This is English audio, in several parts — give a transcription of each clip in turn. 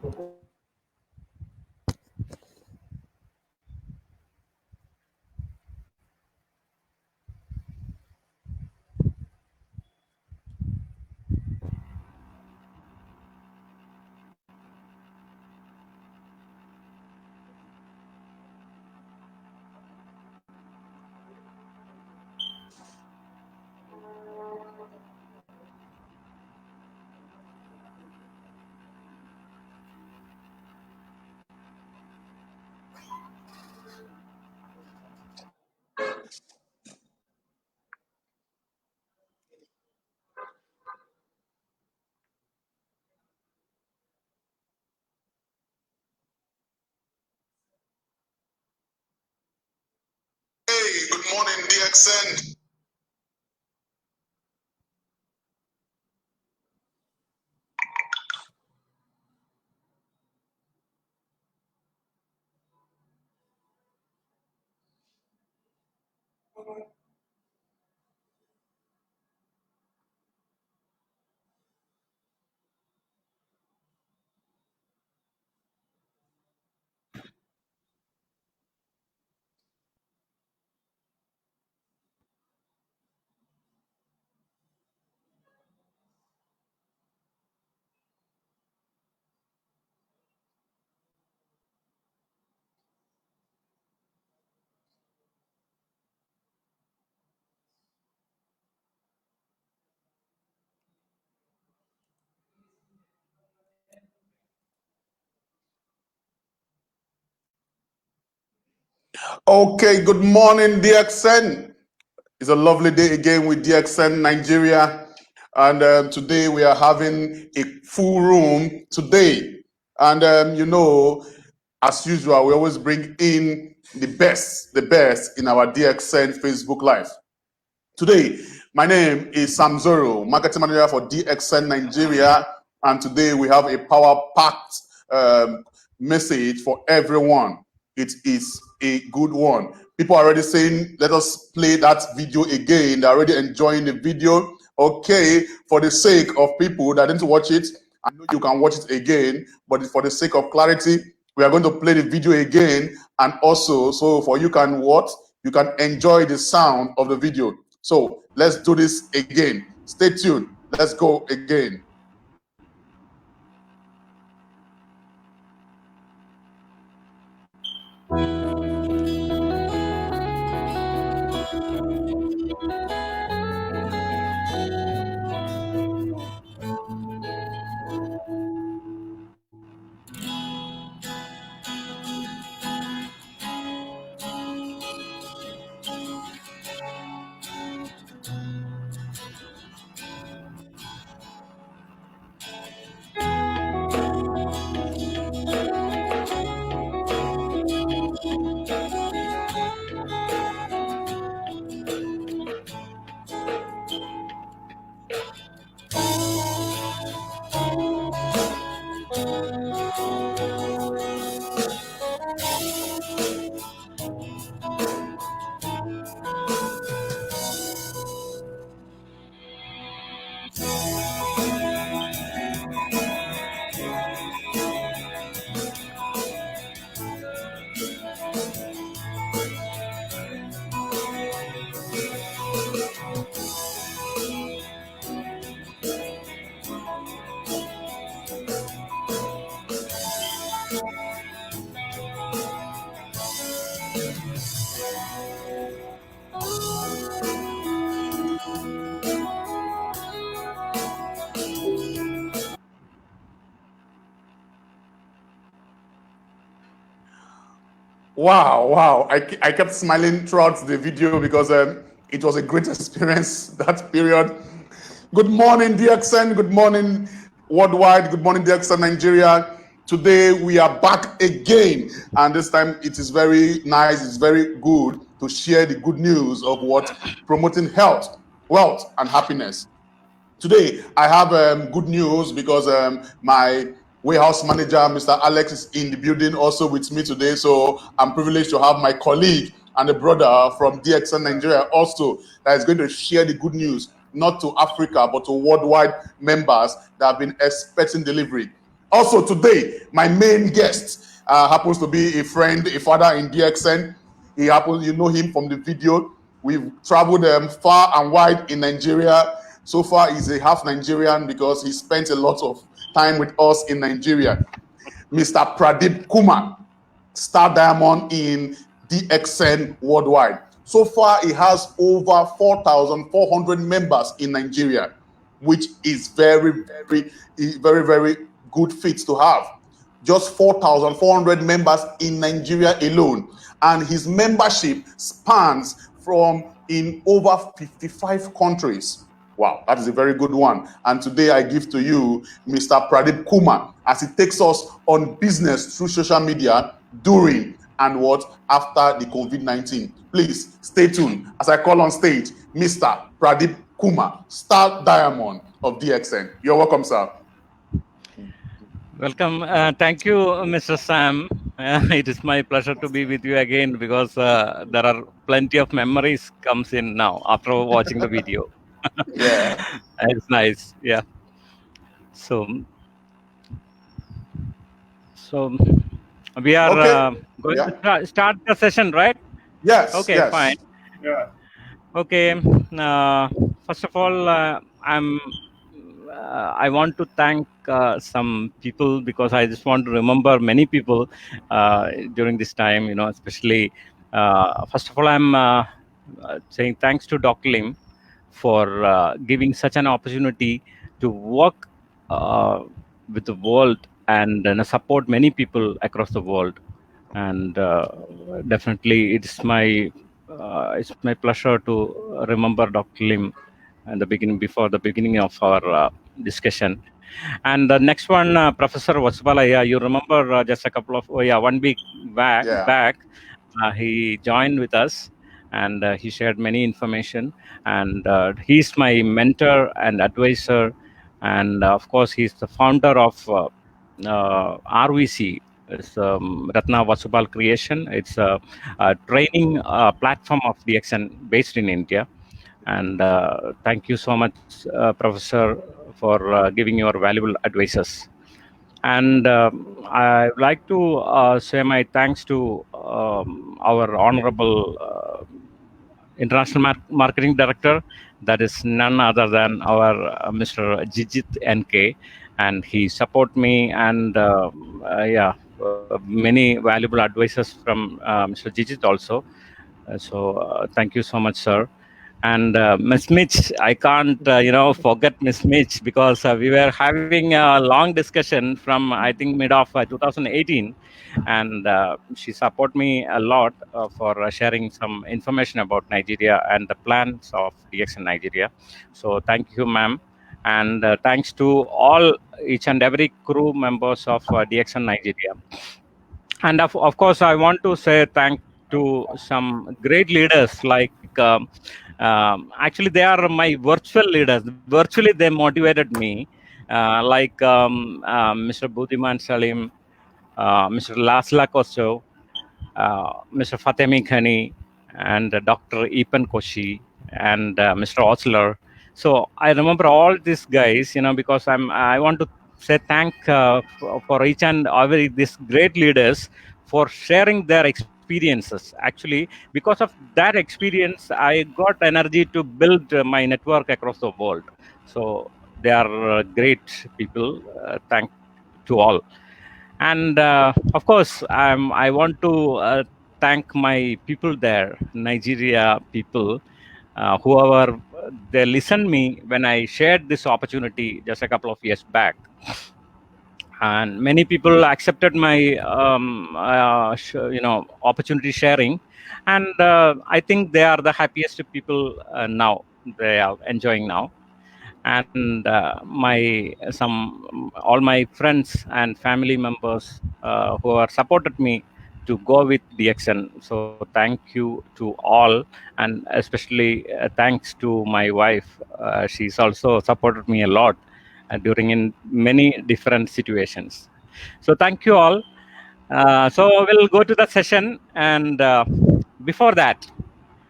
Hey, good morning, DXN. Okay, good morning, DXN. It's a lovely day again with DXN Nigeria. And today we are having a full room today. And as usual, we always bring in the best in our DXN Facebook Live. Today, my name is Sam Zoro, marketing manager for DXN Nigeria. And today we have a power-packed message for everyone. It is a good one. People are already saying, let us play that video again. They're already enjoying the video. Okay, for the sake of people that didn't watch it, I know you can watch it again, but for the sake of clarity, we are going to play the video again. And also, so for you can what? You can enjoy the sound of the video. So let's do this again. Stay tuned. Let's go again. Wow. I kept smiling throughout the video because it was a great experience, that period. Good morning, DXN. Good morning, worldwide. Good morning, DXN Nigeria. Today we are back again, and this time it is very nice, it's very good to share the good news of what promoting health, wealth, and happiness. Today, I have good news because my warehouse manager, Mr. Alex, is in the building also with me today. So I'm privileged to have my colleague and a brother from DXN Nigeria also that is going to share the good news, not to Africa, but to worldwide members that have been expecting delivery. Also today, my main guest happens to be a friend, a father in DXN. He happens, you know him from the video. We've traveled far and wide in Nigeria. So far, he's a half Nigerian because he spent a lot of time with us in Nigeria. Mr. Pradeep Kumar, Star Diamond in DXN worldwide. So far, he has over 4,400 members in Nigeria, which is very good fit to have. Just 4,400 members in Nigeria alone. And his membership spans from in over 55 countries. Wow, that is a very good one. And today I give to you Mr. Pradeep Kumar as he takes us on business through social media during and what after the COVID-19. Please stay tuned as I call on stage Mr. Pradeep Kumar, Star Diamond of DXN. You're welcome, sir. Welcome. Thank you, Mr. Sam. It is my pleasure to be with you again because there are plenty of memories comes in now after watching the video. Yeah. It's nice. Yeah. So we are Okay. going Yeah. to start the session, right? Yes. Okay, fine. Yes. Yeah. Okay. First of all, I want to thank some people because I just want to remember many people during this time. You know, especially first of all, I'm saying thanks to Dr. Lim for giving such an opportunity to work uh, with the world and support many people across the world. And definitely, it's my pleasure to remember Dr. Lim and the beginning before the beginning of our discussion. And the next one, Professor Vasubala, yeah, you remember just a couple of 1 week Yeah. back, he joined with us and he shared many information. And he's my mentor and advisor, and of course, he's the founder of RVC. It's Ratna Vasubal Creation. It's a training platform of DXN based in India. And thank you so much, Professor, for giving your valuable advices. And I would like to say my thanks to our honorable international marketing director, that is none other than our Mr. Jijit NK, and he support me and many valuable advices from Mr. Jijit also. Thank you so much, sir. And Miss Mitch, I can't, forget Miss Mitch because we were having a long discussion from I think mid of 2018, and she support me a lot for sharing some information about Nigeria and the plans of DX in Nigeria. So thank you, ma'am, and thanks to all each and every crew members of DX in Nigeria. And of course, I want to say thank to some great leaders like actually they are my virtual leaders. Virtually, they motivated me, like Mr. Budiman Salim, Mr. Lasla Koso, Mr. Fatemi Khani, and Dr. Epan Koshi, and Mr. Osler. So I remember all these guys, because I want to say thank for each and every these great leaders for sharing their experiences. Actually, because of that experience, I got energy to build my network across the world. So they are great people. Thank to all. And of course, I want to thank my people there, Nigeria people, whoever they listened me when I shared this opportunity just a couple of years back. And many people accepted my opportunity sharing, and I think they are the happiest people now. They are enjoying now. And my some all my friends and family members who are supported me to go with DXN. So thank you to all, and especially thanks to my wife. She's also supported me a lot during in many different situations. So thank you all. So we'll go to the session, and before that,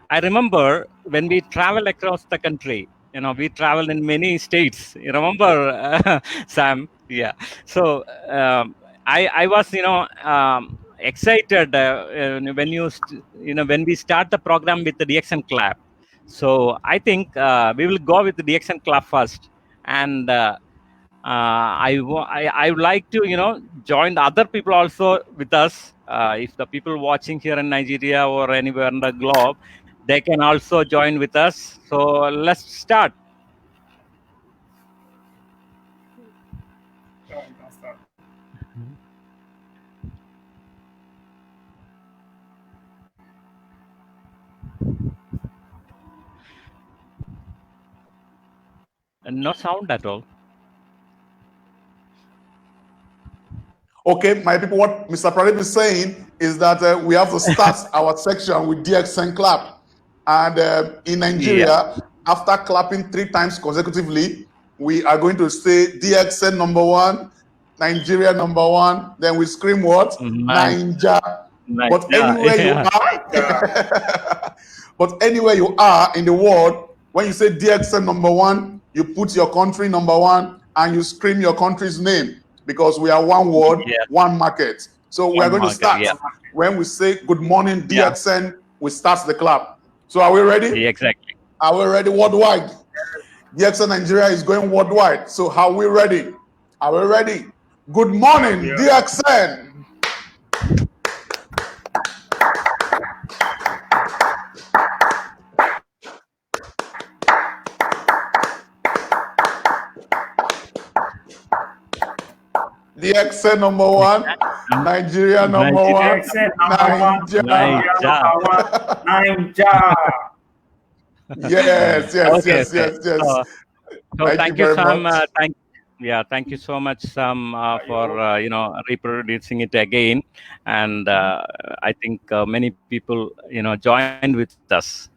I remember when we travel across the country, we travel in many states. You remember, Sam? Yeah. So I was excited when when we start the program with the DXN clap. So I think we will go with the DXN clap first, and I would like to join the other people also with us. If the people watching here in Nigeria or anywhere in the globe, they can also join with us. So let's start. No sound at all. Okay, my people, what Mr. Pradip is saying is that we have to start our section with DXN clap. And in Yeah. Nigeria, after clapping 3 times consecutively, we are going to say DXN number one, Nigeria number one. Then we scream what? Nice. Ninja. Nice. But anywhere you Yeah. are, but anywhere you are in the world, when you say DXN number one, you put your country number one and you scream your country's name because we are one word, Yeah. one market. So we are One going to market. start Yeah. when we say good morning Yeah. DXN, we start the clap. So are we ready? Exactly. Are we ready worldwide? DXN Nigeria is going worldwide. So are we ready? Are we ready? Good morning, DXN. DXN number one, Nigeria number one, Nigeria. Ninja. Yes, Okay. Okay. So Thank you thank you, very Sam. much. Thank you so much, Sam, for reproducing it again. And I think many people joined with us.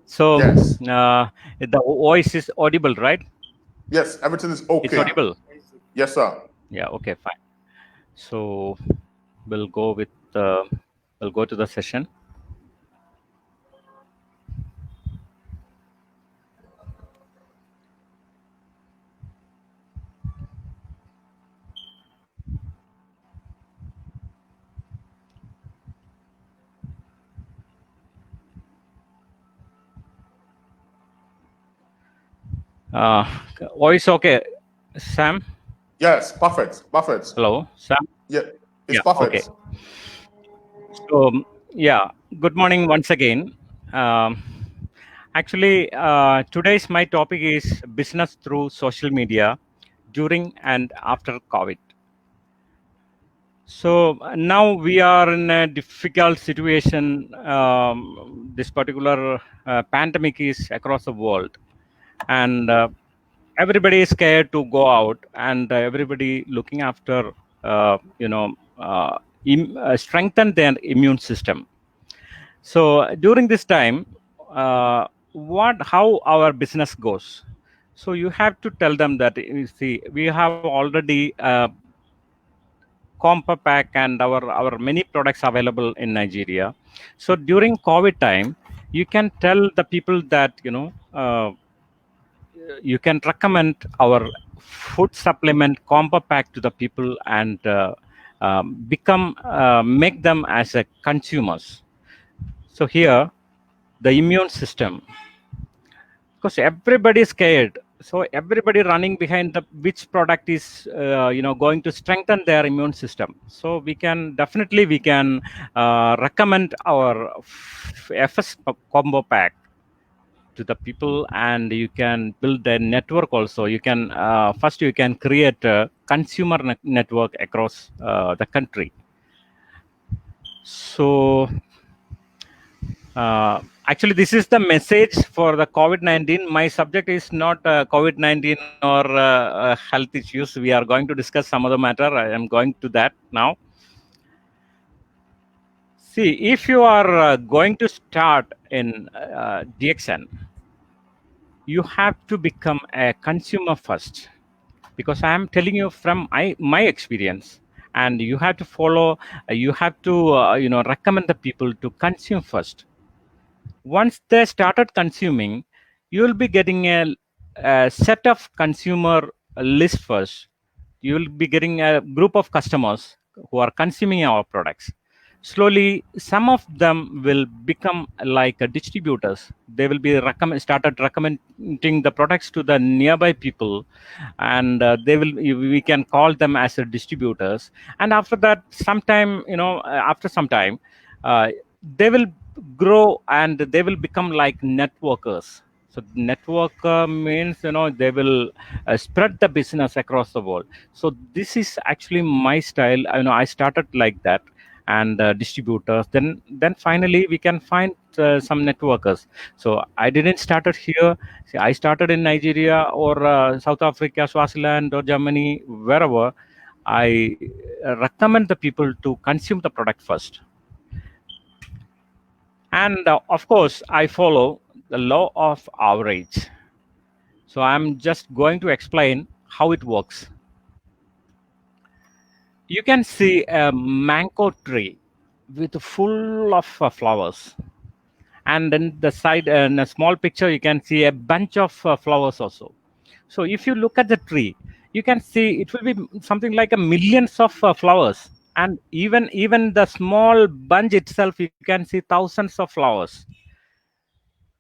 So Yes, the voice is audible, right? yes, everything is It's okay. audible. Yes, sir. Yeah. Okay. Fine. So we'll go with we'll go to the session. Uh, Voice okay, Sam? Yes, perfect, perfect. Hello, Sam? Yeah, it's Yeah, okay. perfect. So, good morning once again. Um, Actually, today's my topic is business through social media during and after COVID. So now we are in a difficult situation. This particular pandemic is across the world, and everybody is scared to go out, and everybody looking after strengthen their immune system. So during this time, how our business goes. So you have to tell them that, you see, we have already compa pack and our many products available in Nigeria. So during COVID time, you can tell the people that you can recommend our food supplement combo pack to the people, and make them as a consumers. So here the immune system, because everybody is scared, so everybody running behind the which product is going to strengthen their immune system. So we can recommend our FS combo pack to the people, and you can build a network also. You can first you can create a consumer network across the country. So actually, this is the message for the COVID-19. My subject is not COVID-19 or health issues. We are going to discuss some other matter. I am going to that now. See, if you are going to start in DXN, you have to become a consumer first, because I am telling you from my experience, and you have to follow. You have to recommend the people to consume first. Once they started consuming, you will be getting a set of consumer list first. you will be getting a group of customers who are consuming our products. Slowly, some of them will become like distributors. They will be started recommending the products to the nearby people, and they will. We can call them as distributors. And after that, sometime, after some time, they will grow and they will become like networkers. So network means, they will spread the business across the world. So this is actually my style. I started like that, and distributors. Then finally we can find some networkers. So I didn't started here. See, I started in Nigeria or South Africa, Swaziland, or Germany, wherever. I recommend the people to consume the product first. And of course, I follow the law of average. So I'm just going to explain how it works. You can see a mango tree with full of flowers, and then the side, in a small picture, you can see a bunch of flowers also. So if you look at the tree, you can see it will be something like a millions of flowers, and even the small bunch itself, you can see thousands of flowers.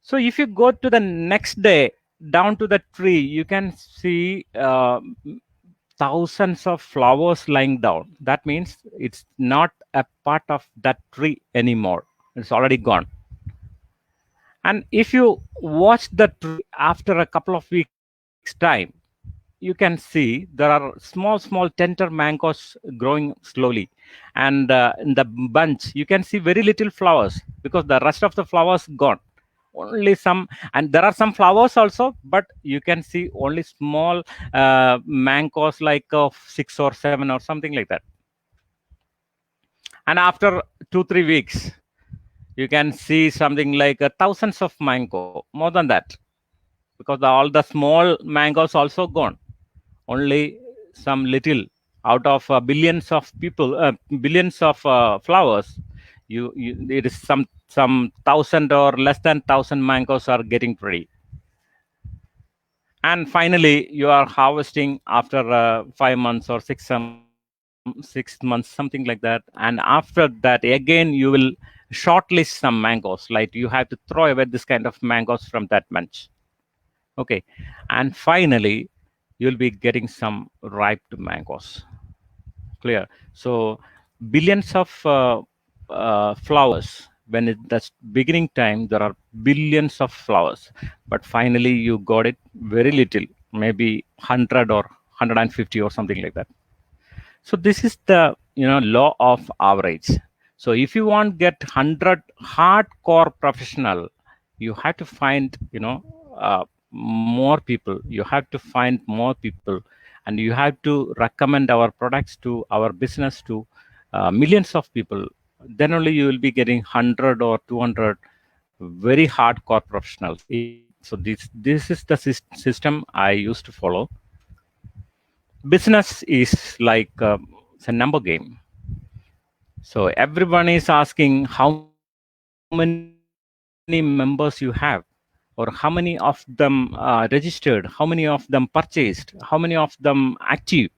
So if you go to the next day down to the tree, you can see thousands of flowers lying down. That means it's not a part of that tree anymore. It's already gone. And if you watch the tree after a couple of weeks' time, you can see there are small tender mangoes growing slowly, and in the bunch you can see very little flowers because the rest of the flowers gone. Only some, and there are some flowers also, but you can see only small mangoes like 6 or 7 or something like that. And after 2 3 weeks, you can see something like thousands of mango, more than that, because all the small mangoes also gone. Only some little out of billions of people, billions of flowers. It is some thousand or less than thousand mangoes are getting ready. And finally, you are harvesting after 5 months or 6 months, something like that. And after that, again, you will shortlist some mangoes. Like you have to throw away this kind of mangoes from that bunch. Okay, and finally, you'll be getting some ripe mangoes. Clear. So billions of flowers. When that's beginning time, there are billions of flowers, but finally you got it very little, maybe 100 or 150 or something like that. So this is the law of average. So if you want get 100 hardcore professional, you have to find more people. You have to find more people, and you have to recommend our products to our business to millions of people. Then only you will be getting 100 or 200 very hardcore professionals. So this is the system I used to follow. Business is like it's a number game. So everyone is asking how many members you have, or how many of them registered, how many of them purchased, how many of them active,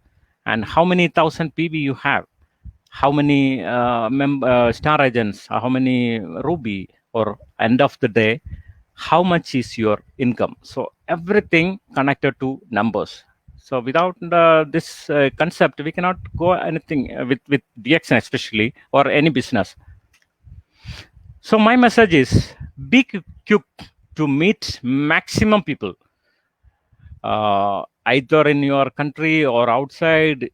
and how many thousand PB you have, how many star agents, how many Ruby, or end of the day, how much is your income. So everything connected to numbers. So without this concept, we cannot go anything with DXN especially, or any business. So my message is be quick to meet maximum people, either in your country or outside,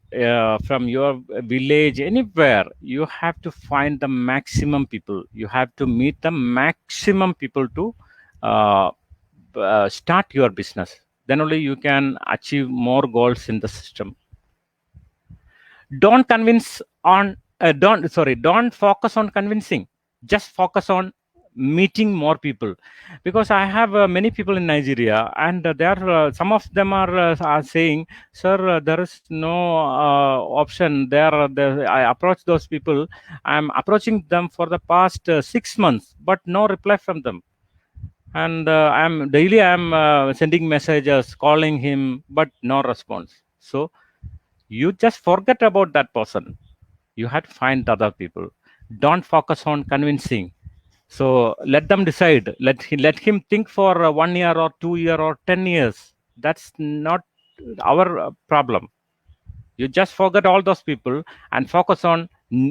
from your village, anywhere. You have to find the maximum people. You have to meet the maximum people to uh, start your business. Then only you can achieve more goals in the system. Don't convince on don't focus on convincing. Just focus on meeting more people, because I have many people in Nigeria, and there some of them are saying, sir, there is no option there. I approach those people. I'm approaching them for the past 6 months, but no reply from them. And I'm sending messages, calling him, but no response. So You just forget about that person. You have to find other people. Don't focus on convincing. So let them decide. Let him think for 1 year or 2 year or 10 years. That's not our problem. You just forget all those people and focus on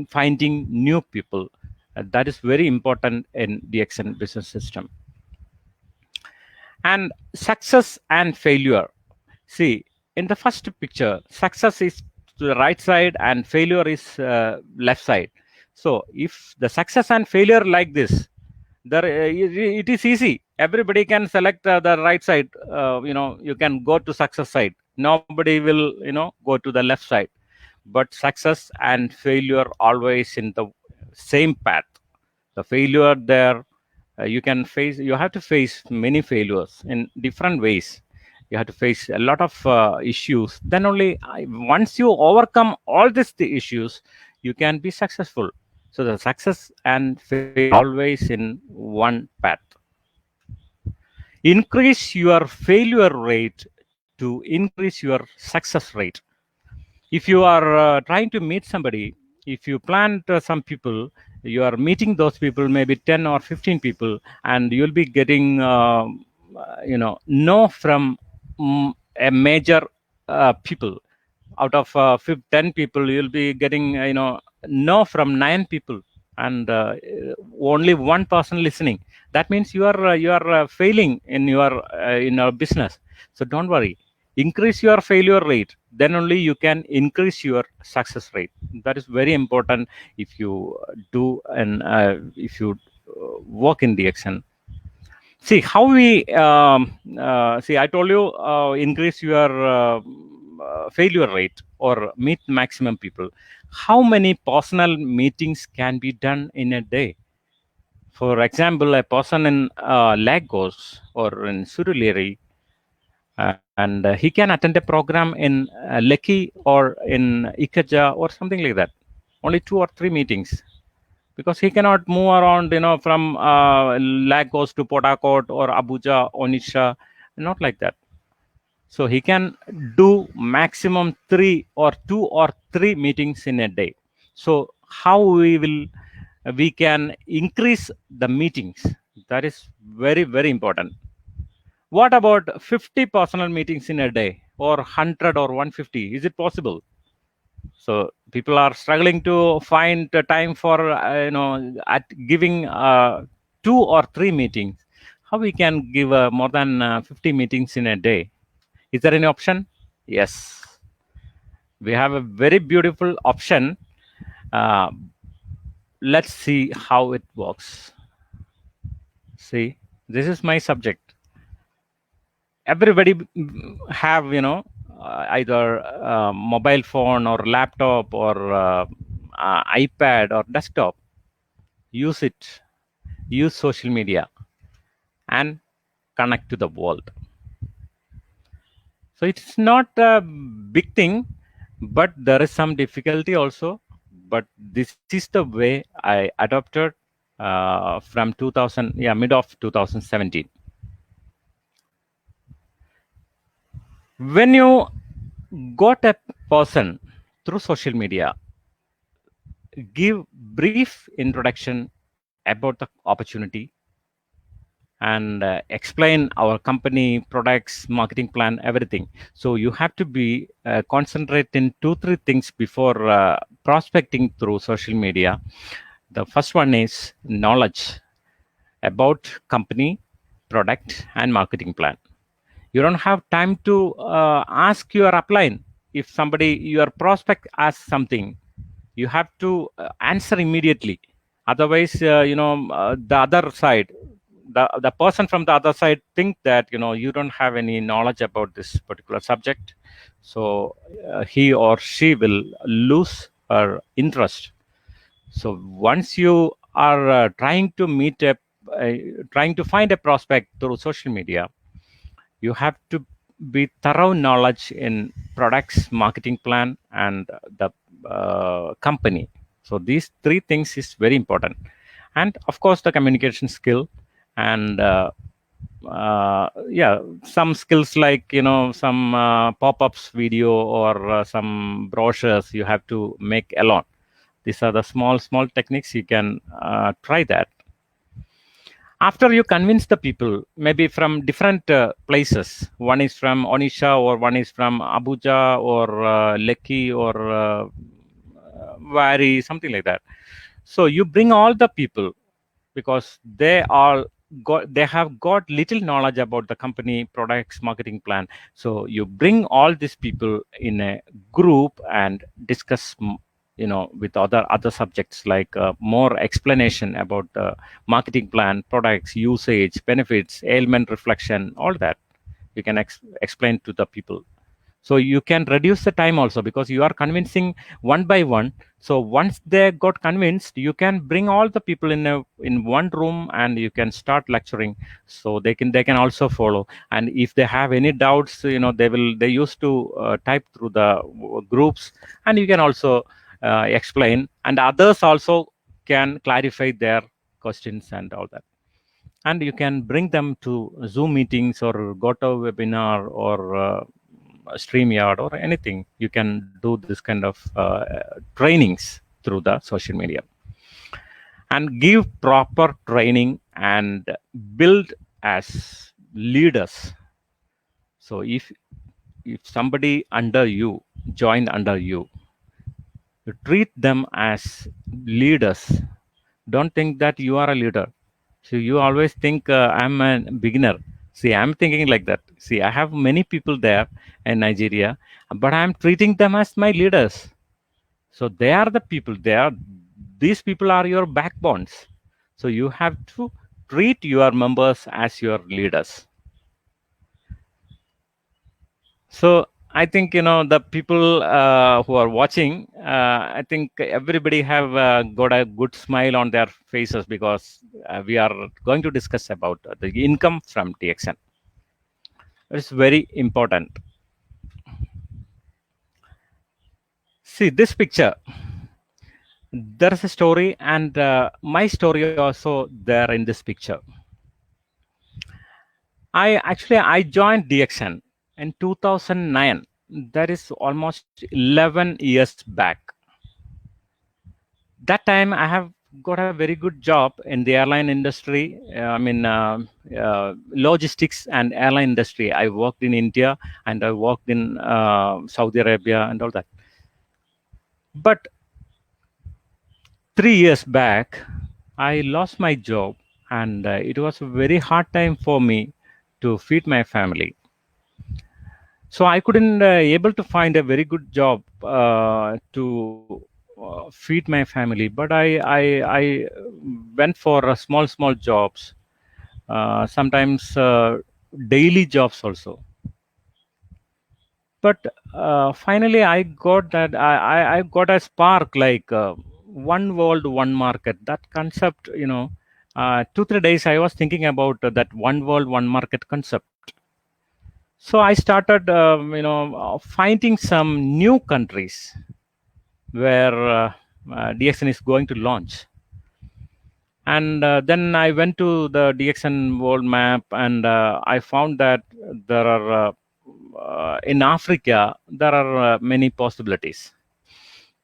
finding new people. That is very important in the action business system. And success and failure. See, in the first picture, success is to the right side and failure is left side. So if the success and failure like this, there it is easy. Everybody can select the right side. You can go to success side. Nobody will go to the left side. But success and failure always in the same path. The failure there, you have to face many failures in different ways. You have to face a lot of issues. Then only once you overcome all these the issues, you can be successful. So the success and failure always in one path. Increase your failure rate to increase your success rate. If you are trying to meet somebody, if you plant some people, you are meeting those people, maybe 10 or 15 people, and you'll be getting no from a major people. Out of 10 people, you'll be getting no from 9 people, and only one person listening. That means you are failing in your business. So don't worry, increase your failure rate, then only you can increase your success rate. That is very important if you do, and if you work in the action. See how we see, I told you, increase your failure rate or meet maximum people. How many personal meetings can be done in a day? For example, a person in Lagos or in Surulere, and he can attend a program in Lekki or in Ikaja or something like that. Only 2 or 3 meetings, because he cannot move around, from Lagos to Port Harcourt or Abuja, Onisha, not like that. So he can do maximum 2 or 3 meetings in a day. So how we can increase the meetings? That is very, very important. What about 50 personal meetings in a day, or 100 or 150? Is it possible? So people are struggling to find the time for at giving 2 or 3 meetings. How we can give more than 50 meetings in a day? Is there any option? Yes, we have a very beautiful option. uh, let's see how it works. See, this is my subject. Everybody have either mobile phone or laptop or iPad or desktop. Use it. Use social media and connect to the world. So it's not a big thing, but there is some difficulty also. But this is the way I adopted from 2000, mid of 2017. When you got a person through social media, give brief introduction about the opportunity, and explain our company, products, marketing plan, everything. So you have to be concentrate in 2-3 things before prospecting through social media. The first one is knowledge about company, product, and marketing plan. You don't have time to ask your upline. If somebody, your prospect, asks something, you have to answer immediately. Otherwise, the other side, the person from the other side think that you don't have any knowledge about this particular subject. So he or she will lose her interest. So once you are uh, trying to find a prospect through social media, you have to be thorough knowledge in products, marketing plan, and the company. So these 3 things is very important. And of course the communication skill, and yeah, some skills like, some pop-ups video or some brochures you have to make alone. These are the small techniques you can try that. After you convince the people, maybe from different places, one is from Onisha or one is from Abuja or Lekki or Wari, something like that. So you bring all the people because they have got little knowledge about the company products marketing plan. So you bring all these people in a group and discuss with other subjects like more explanation about the marketing plan, products, usage, benefits, ailment reflection, all that you can explain to the people. So you can reduce the time also because you are convincing one by one. So once they got convinced, you can bring all the people in one room and you can start lecturing. So they can also follow. And if they have any doubts, they used to type through the groups, and you can also explain, and others also can clarify their questions and all that. And you can bring them to Zoom meetings or goto webinar or StreamYard or anything. You can do this kind of trainings through the social media, and give proper training and build as leaders. So if somebody under you join under you, treat them as leaders. Don't think that you are a leader. So you always think I'm a beginner. See, I'm thinking like that. See, I have many people there in Nigeria, but I'm treating them as my leaders. So they are the people. These people are your backbones. So you have to treat your members as your leaders. So I think the people who are watching. I think everybody have got a good smile on their faces because we are going to discuss about the income from DXN. It's very important. See this picture. There is a story, and my story also there in this picture. I joined DXN in 2009. That is almost 11 years back. That time I have got a very good job in the airline industry. Logistics and airline industry. I worked in India and I worked in Saudi Arabia and all that. But 3 years back, I lost my job, and it was a very hard time for me to feed my family. So I couldn't able to find a very good job to feed my family. But I went for small jobs, sometimes daily jobs also. But finally I got that I got a spark like one world, one market. That concept, 2 3 days I was thinking about that one world, one market concept. So I started, finding some new countries where DXN is going to launch. And then I went to the DXN world map, and I found that there are, in Africa, there are many possibilities.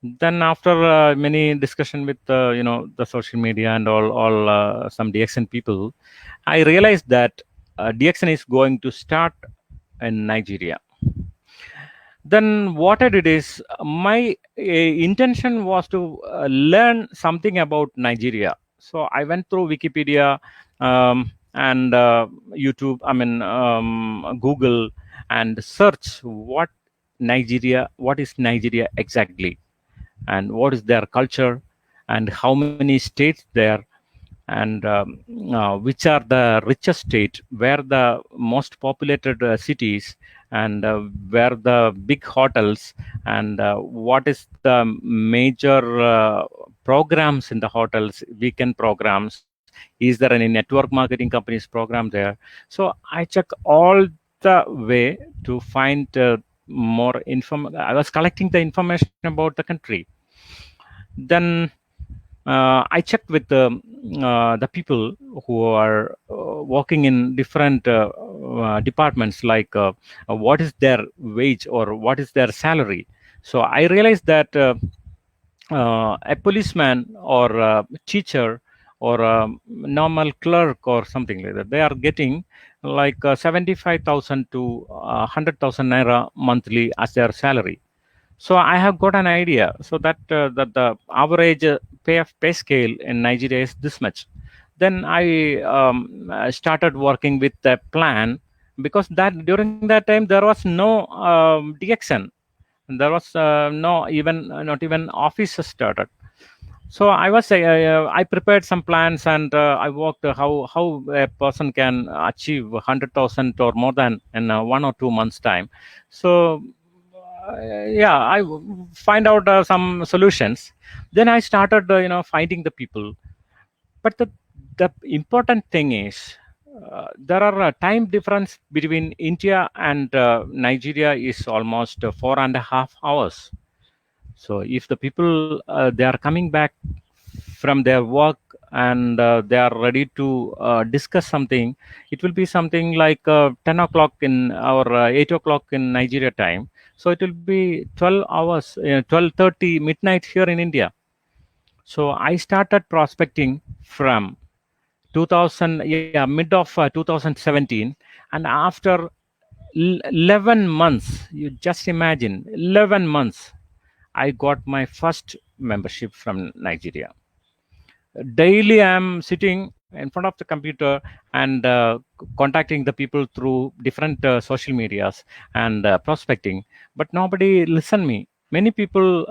Then after many discussion with, the social media and all some DXN people, I realized that DXN is going to start in Nigeria. Then what I did is my intention was to learn something about Nigeria. So I went through Wikipedia and YouTube, Google, and search what is Nigeria exactly, and what is their culture, and how many states there, and which are the richest state, where the most populated cities, and where the big hotels, and what is the major programs in the hotels, weekend programs, is there any network marketing companies program there. So I check all the way to find I was collecting the information about the country. Then I checked with the people who are working in different departments, like what is their wage or what is their salary. So I realized that a policeman or a teacher or a normal clerk or something like that, they are getting like 75,000 to 100,000 naira monthly as their salary. So I have got an idea. So that the average pay scale in Nigeria is this much. Then I started working with a plan, because that during that time there was no DXN. There was no even not even office started. So I prepared some plans, and I worked how a person can achieve 100,000 or more than in 1 or 2 months time. So yeah, find out some solutions. Then I started finding the people. But the important thing is, there are time difference between India and Nigeria is almost 4.5 hours. So if the people they are coming back from their work, and they are ready to discuss something, it will be something like 10 o'clock in or 8 o'clock in Nigeria time. So it will be 12 hours, 12:30 midnight here in India. So I started prospecting from 2000, yeah, mid of 2017. And after 11 months, you just imagine, 11 months, I got my first membership from Nigeria. Daily I'm sitting in front of the computer and contacting the people through different social medias and prospecting, but nobody listen me. Many people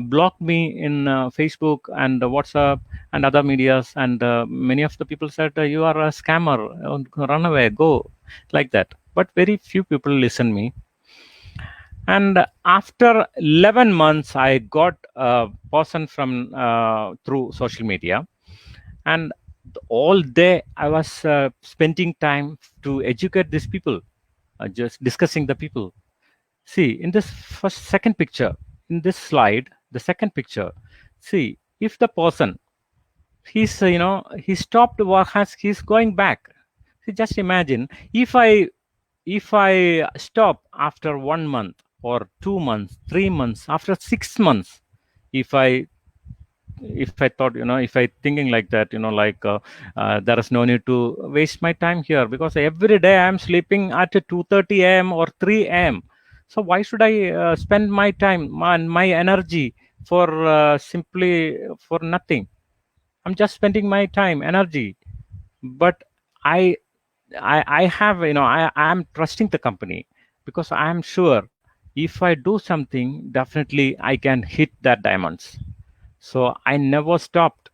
block me in Facebook and WhatsApp and other medias, and many of the people said, you are a scammer, run away, go, like that. But very few people listen me. And after 11 months, I got a person from through social media, and all day I was spending time to educate these people, just discussing the people. See, in this first second picture, in this slide, the second picture, see, if the person, he stopped work, has he's going back. See, just imagine, if I stop after 1 month or 2 months, 3 months, after 6 months, if I if I thought, if I thinking like that, like there is no need to waste my time here, because every day I'm sleeping at 2:30 a.m. or 3 a.m. So why should I spend my time and my energy for simply for nothing? I'm just spending my time, energy. But I I have, I am trusting the company, because I am sure if I do something, definitely I can hit that diamonds. So I never stopped.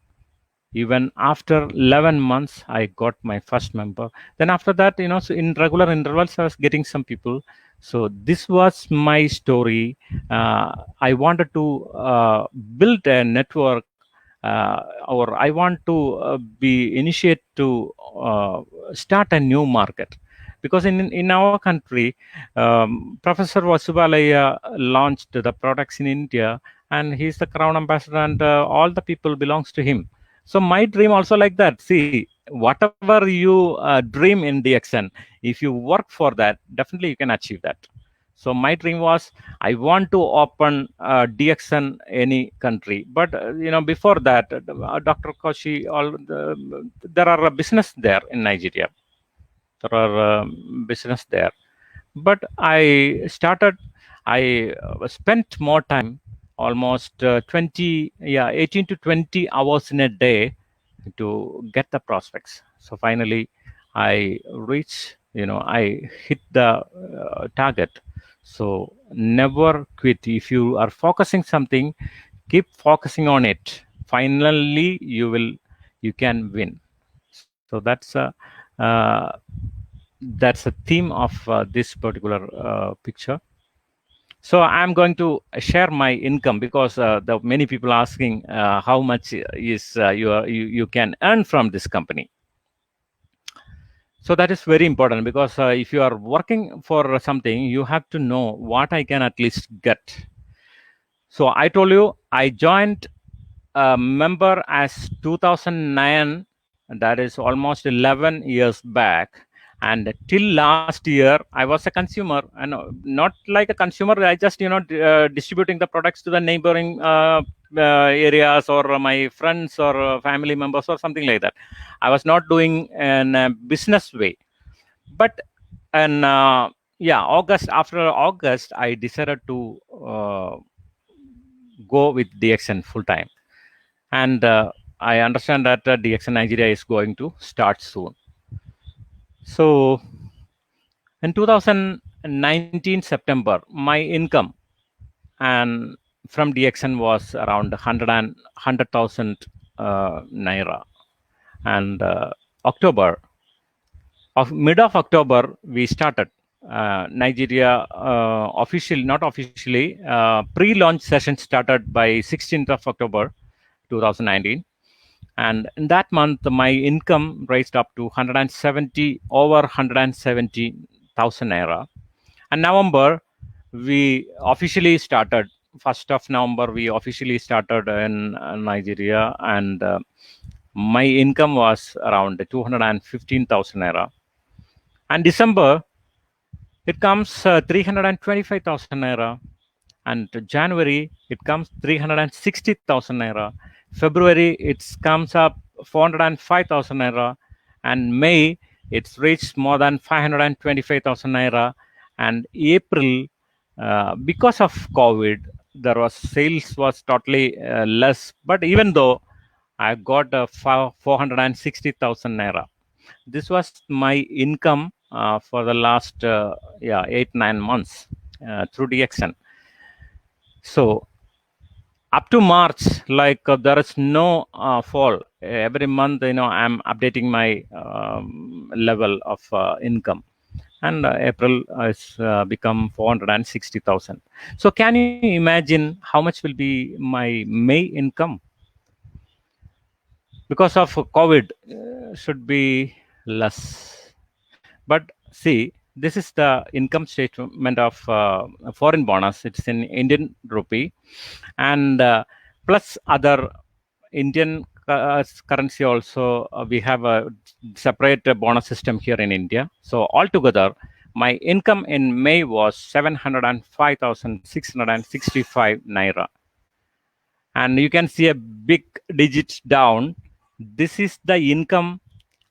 Even after 11 months, I got my first member. Then after that, so in regular intervals, I was getting some people. So this was my story. I wanted to build a network, or I want to be initiate to start a new market. Because in our country, Professor Vasubalaya launched the products in India, and he's the crown ambassador, and all the people belongs to him. So my dream also like that. See, whatever you dream in DXN, if you work for that, definitely you can achieve that. So my dream was, I want to open DXN any country. But before that, Dr. Koshi, there are a business there in Nigeria. There are business there. But I started. I spent more time, almost 18 to 20 hours in a day, to get the prospects. So finally, I reach. I hit the target. So never quit. If you are focusing something, keep focusing on it. Finally, you can win. So that's a theme of this particular picture. So I'm going to share my income, because the many people asking how much is you can earn from this company. So that is very important, because if you are working for something, you have to know what I can at least get. So I told you, I joined a member as 2009. That is almost 11 years back. And till last year, I was a consumer, and not like a consumer. I just, distributing the products to the neighboring areas, or my friends, or family members, or something like that. I was not doing in a business way. But and yeah, August, after August, I decided to go with DXN full time. And I understand that DXN Nigeria is going to start soon. So in 2019 September, my income and from DXN was around 100,000 naira. And October, of mid of October, we started Nigeria not officially. Pre-launch session started by 16th of October 2019. And in that month, my income raised up to over 170,000 naira. And November, we officially started. 1st of November, we officially started in Nigeria, and my income was around 215,000 naira. And December, it comes 325,000 naira. And January, it comes 360,000 naira. February, it comes up 405,000 naira. And May, it's reached more than 525,000 naira. And April, because of COVID, there was sales was totally less. But even though I got 460,000 naira, this was my income for the last 8-9 months through DXN. So up to March, like there is no fall. Every month, I'm updating my level of income. And April has become 460,000. So can you imagine how much will be my May income? Because of COVID, should be less. But see, this is the income statement of foreign bonus. It's in Indian rupee, and plus other Indian currency also. We have a separate bonus system here in India. So altogether, my income in May was 705,665 naira. And you can see a big digit down. This is the income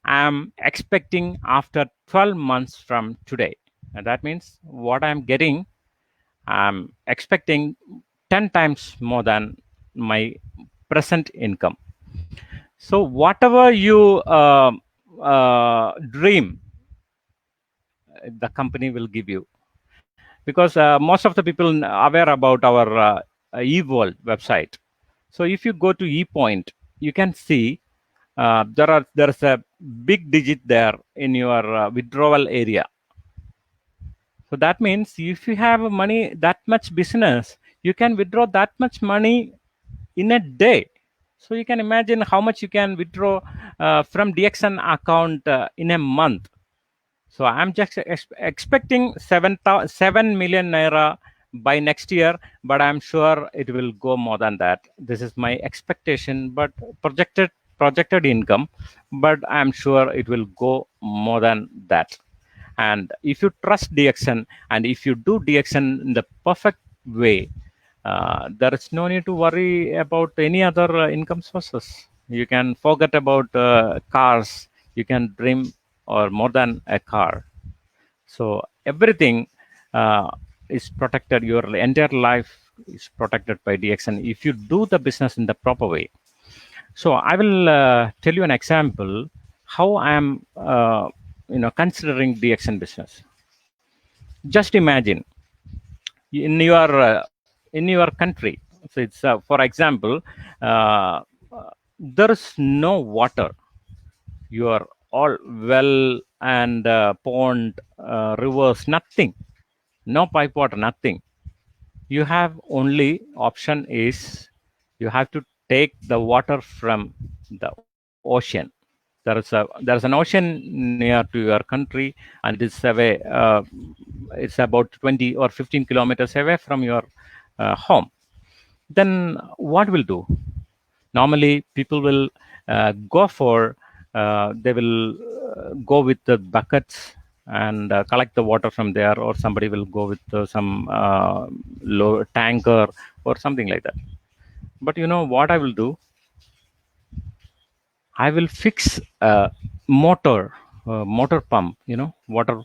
I'm expecting after 12 months from today. And that means what I'm getting, I'm expecting 10 times more than my present income. So whatever you dream, the company will give you. Because most of the people are aware about our eWorld website. So if you go to ePoint, you can see there's a big digit there in your withdrawal area. So that means if you have money, that much business, you can withdraw that much money in a day. So you can imagine how much you can withdraw from DXN account in a month. So I'm just expecting 7 million naira by next year, but I'm sure it will go more than that. This is my expectation, but projected income, but I'm sure it will go more than that. And if you trust DXN, and if you do DXN in the perfect way, there is no need to worry about any other income sources. You can forget about cars. You can dream or more than a car. So everything is protected. Your entire life is protected by DXN if you do the business in the proper way. So I will tell you an example how I am considering DXN business. Just imagine in your country. So it's for example, uh, there is no water. You are all well and pond, rivers, nothing, no pipe water, nothing. You have only option is you have to take the water from the ocean. There's an ocean near to your country, and it is away. It's about 20 or 15 kilometers away from your home. Then what will do? Normally, people will go for they will go with the buckets and collect the water from there, or somebody will go with some low tanker or something like that. But you know what I will do? I will fix a motor pump, water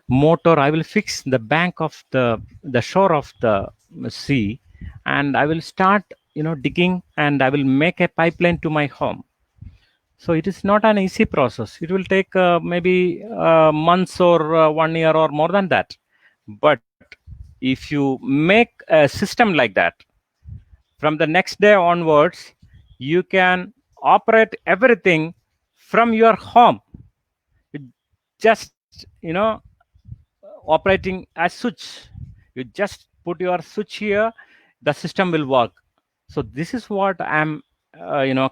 motor. I will fix the bank of the shore of the sea, and I will start, digging, and I will make a pipeline to my home. So it is not an easy process. It will take maybe months or 1 year or more than that. But if you make a system like that, from the next day onwards, you can operate everything from your home. You just, operating as switch. You just put your switch here, the system will work. So this is what I'm,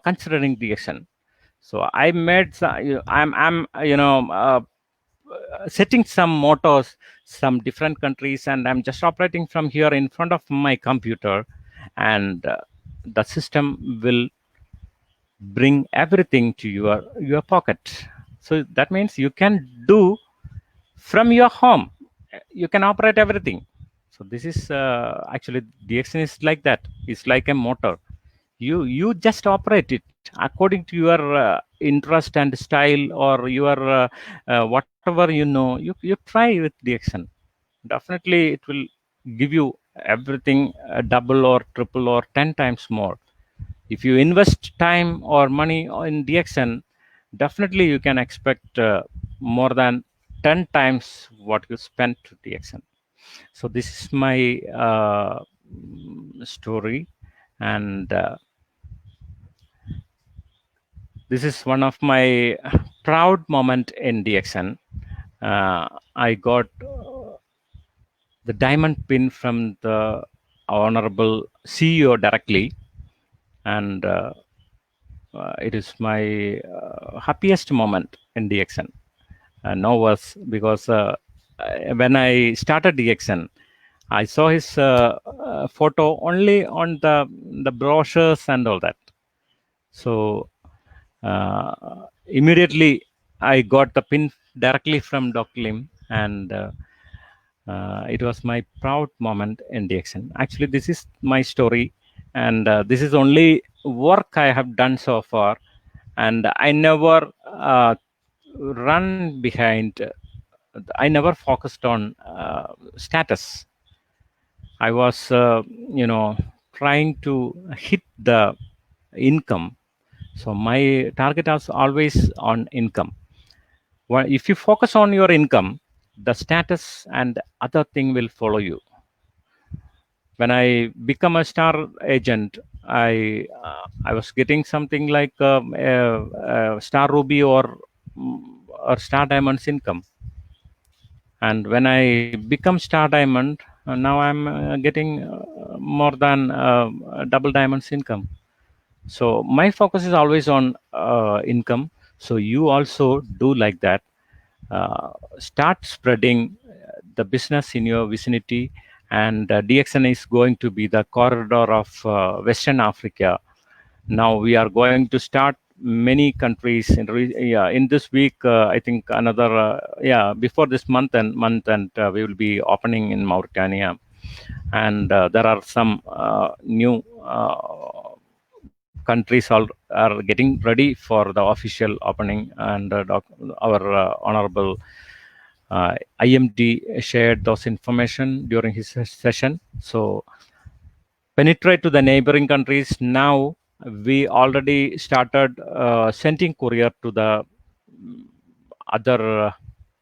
considering the action. So I made I'm setting some motors, some different countries, and I'm just operating from here in front of my computer, and the system will bring everything to your pocket. So that means you can do from your home. You can operate everything. So this is actually DXN is like that. It's like a motor. You just operate it according to your interest and style, or your whatever you try with DXN. Definitely it will give you everything double or triple or 10 times more. If you invest time or money in DXN, definitely you can expect more than 10 times what you spent to DXN. So this is my story, and this is one of my proud moment in DXN. I got the diamond pin from the honorable CEO directly, and it is my happiest moment in DXN. No worse, because when I started DXN, I saw his photo only on the brochures and all that. So immediately I got the pin directly from Dr. Lim, and it was my proud moment in DXN. Actually, this is my story, and this is only work I have done so far, and I never run behind. I never focused on status. I was, trying to hit the income. So my target was always on income. Well, if you focus on your income, the status and other thing will follow you. When I become a star agent, I was getting something like star ruby or star diamonds income. And when I become star diamond, now I'm getting more than double diamonds income. So my focus is always on income. So you also do like that. Start spreading the business in your vicinity, and DXN is going to be the corridor of Western Africa. Now we are going to start many countries in this week. I think another before this month, and we will be opening in Mauritania, and there are some new countries are getting ready for the official opening, and our honorable IMD shared those information during his session. So penetrate to the neighboring countries. Now we already started sending courier to the other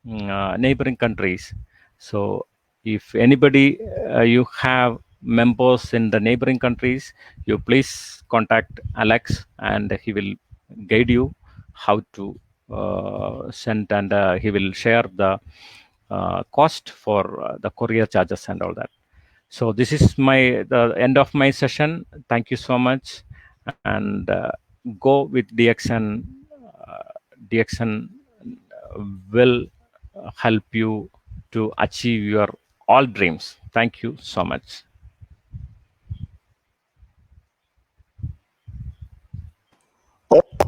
neighboring countries. So if anybody you have members in the neighboring countries, you please contact Alex, and he will guide you how to send, and he will share the cost for the courier charges and all that. So this is the end of my session. Thank you so much, and go with DXN. DXN will help you to achieve your all dreams. Thank you so much.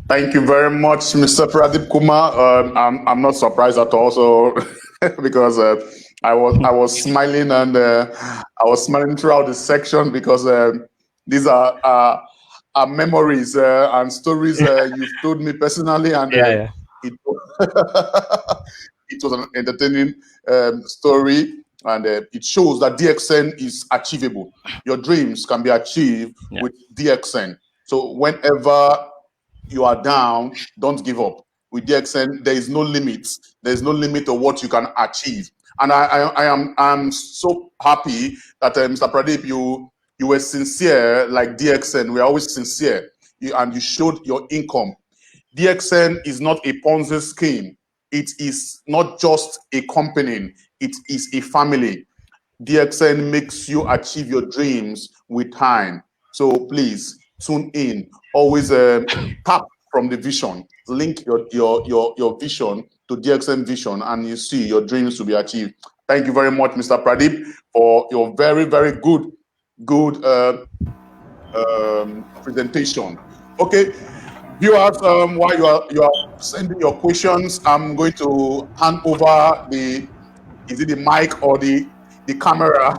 Thank you very much, Mr. Pradeep Kumar. I'm not surprised at all, so because I was smiling and I was smiling throughout the section because these are memories and stories you've told me personally, and Yeah, it it was an entertaining story, and it shows that DXN is achievable. Your dreams can be achieved yeah, with DXN. So whenever you are down, don't give up. With DXN, there is no limit. There is no limit to what you can achieve. And I'm so happy that Mr. Pradeep, you were sincere like DXN. We're always sincere, and you showed your income. DXN is not a Ponzi scheme. It is not just a company. It is a family. DXN makes you achieve your dreams with time. So please tune in. Always tap from the vision. Link your vision to DXN vision, and you see your dreams to be achieved. Thank you very much, Mr. Pradeep, for your very good presentation. Okay, viewers, while you are sending your questions, I'm going to hand over the is it the mic or the camera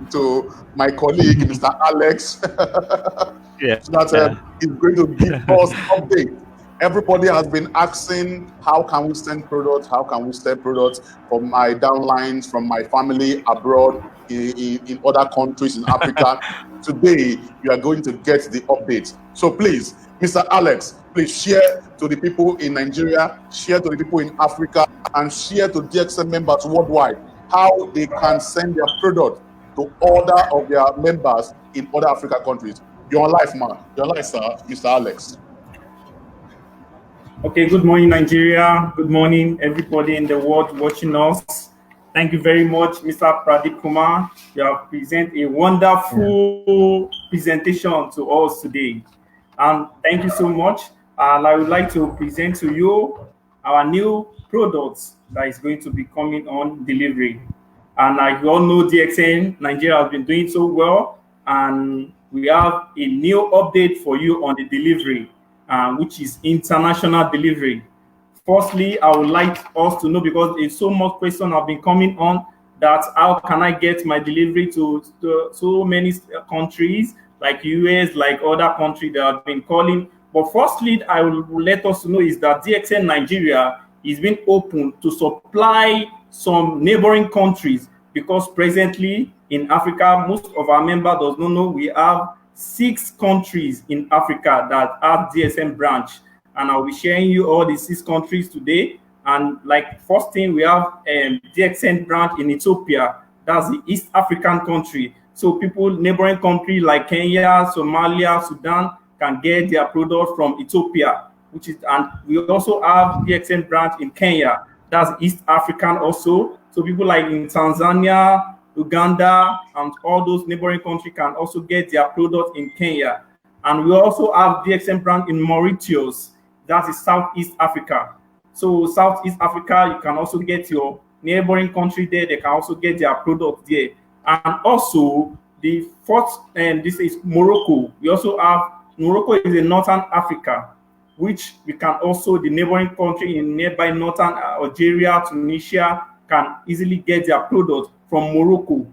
to my colleague, Mr. Alex, yeah, so that yeah. he's going to give us update. Everybody has been asking, how can we send products? How can we sell products from my downlines, from my family abroad, in other countries in Africa? Today, you are going to get the update. So please, Mr. Alex, please share to the people in Nigeria, share to the people in Africa, and share to DXM members worldwide how they can send their product to other of their members in other Africa countries. You're on life, man. You're on life, sir, Mr. Alex. Okay, good morning, Nigeria. Good morning, everybody in the world watching us. Thank you very much, Mr. Pradeep Kumar. You have presented a Yeah. wonderful presentation to us today. And thank you so much. And I would like to present to you our new products that is going to be coming on delivery. And like you all know, DXN Nigeria has been doing so well, and we have a new update for you on the delivery, which is international delivery. Firstly, I would like us to know, because it's so much question have been coming on, that how can I get my delivery to so many countries like US, like other countries that have been calling. But firstly, I will let us know is that DXN Nigeria is being open to supply some neighboring countries, because presently in Africa, most of our members does not know we have 6 countries in Africa that have DSM branch, and I'll be sharing you all the 6 countries today. And like first thing, we have DXN branch in Ethiopia. That's the East African country. So people neighboring countries like Kenya, Somalia, Sudan can get their product from Ethiopia, which is, and we also have DXN branch in Kenya. That's East African also. So people like in Tanzania, Uganda, and all those neighboring countries can also get their product in Kenya. And we also have DXN brand in Mauritius, that is Southeast Africa. So Southeast Africa, you can also get your neighboring country there. They can also get their product there. And also the fourth, and this is Morocco. We also have Morocco is in Northern Africa, which we can also, the neighboring country in nearby Northern Algeria, Tunisia, can easily get their product from Morocco.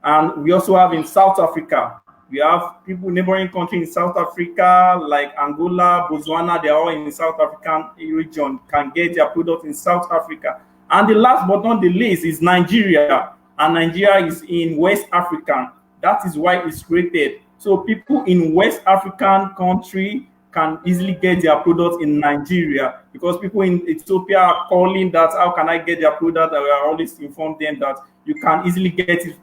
And we also have in South Africa, we have people neighboring countries in South Africa like Angola, Botswana. They are all in the South African region, can get their product in South Africa. And the last but not the least is Nigeria, and Nigeria is in West Africa. That is why it's created. So people in West African country can easily get their products in Nigeria, because people in Ethiopia are calling that how can I get their product. I will always inform them that you can easily get it